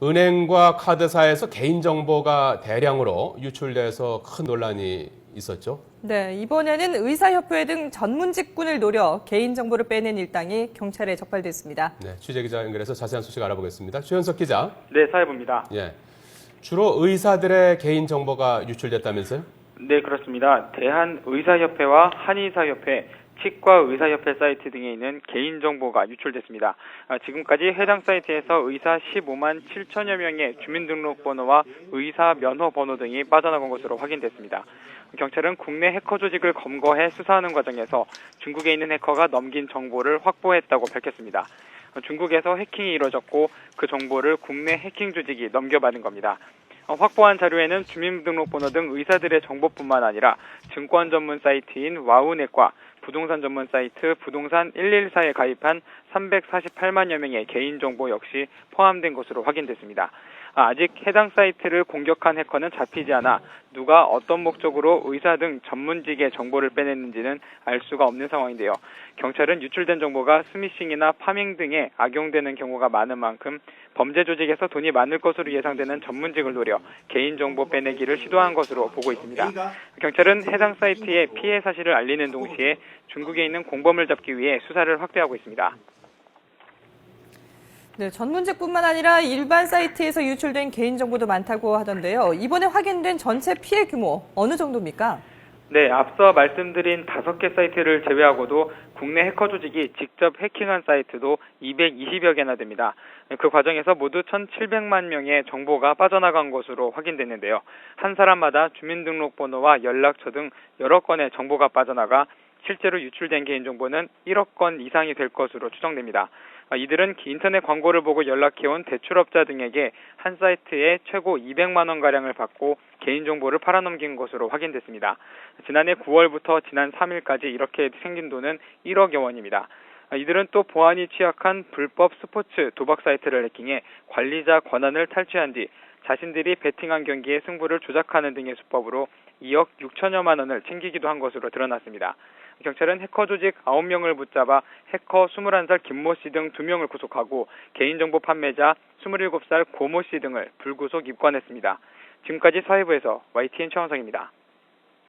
은행과 카드사에서 개인정보가 대량으로 유출돼서 큰 논란이 있었죠. 네, 이번에는 의사협회 등 전문직군을 노려 개인정보를 빼낸 일당이 경찰에 적발됐습니다. 네, 취재기자 연결해서 자세한 소식 알아보겠습니다. 최현석 기자. 네, 사회부입니다. 예, 주로 의사들의 개인정보가 유출됐다면서요? 네, 그렇습니다. 대한의사협회와 한의사협회, 치과의사협회 사이트 등에 있는 개인정보가 유출됐습니다. 지금까지 해당 사이트에서 의사 15만 7천여 명의 주민등록번호와 의사 면허번호 등이 빠져나간 것으로 확인됐습니다. 경찰은 국내 해커 조직을 검거해 수사하는 과정에서 중국에 있는 해커가 넘긴 정보를 확보했다고 밝혔습니다. 중국에서 해킹이 이뤄졌고 그 정보를 국내 해킹 조직이 넘겨받은 겁니다. 확보한 자료에는 주민등록번호 등 의사들의 정보뿐만 아니라 증권 전문 사이트인 와우넷과 부동산 전문 사이트 부동산 114에 가입한 348만여 명의 개인정보 역시 포함된 것으로 확인됐습니다. 아직 해당 사이트를 공격한 해커는 잡히지 않아 누가 어떤 목적으로 의사 등 전문직의 정보를 빼냈는지는 알 수가 없는 상황인데요. 경찰은 유출된 정보가 스미싱이나 파밍 등에 악용되는 경우가 많은 만큼 범죄 조직에서 돈이 많을 것으로 예상되는 전문직을 노려 개인정보 빼내기를 시도한 것으로 보고 있습니다. 경찰은 해당 사이트의 피해 사실을 알리는 동시에 중국에 있는 공범을 잡기 위해 수사를 확대하고 있습니다. 네, 전문직뿐만 아니라 일반 사이트에서 유출된 개인정보도 많다고 하던데요. 이번에 확인된 전체 피해 규모 어느 정도입니까? 네, 앞서 말씀드린 5개 사이트를 제외하고도 국내 해커 조직이 직접 해킹한 사이트도 220여 개나 됩니다. 그 과정에서 모두 1,700만 명의 정보가 빠져나간 것으로 확인됐는데요. 한 사람마다 주민등록번호와 연락처 등 여러 건의 정보가 빠져나가 실제로 유출된 개인정보는 1억 건 이상이 될 것으로 추정됩니다. 이들은 인터넷 광고를 보고 연락해온 대출업자 등에게 한 사이트에 최고 200만 원가량을 받고 개인정보를 팔아넘긴 것으로 확인됐습니다. 지난해 9월부터 지난 3일까지 이렇게 생긴 돈은 1억여 원입니다. 이들은 또 보안이 취약한 불법 스포츠 도박 사이트를 해킹해 관리자 권한을 탈취한 뒤 자신들이 베팅한 경기의 승부를 조작하는 등의 수법으로 2억 6천여만 원을 챙기기도 한 것으로 드러났습니다. 경찰은 해커 조직 9명을 붙잡아 해커 21살 김모 씨 등 2명을 구속하고 개인정보 판매자 27살 고모 씨 등을 불구속 입건했습니다. 지금까지 사회부에서 YTN 최원석입니다.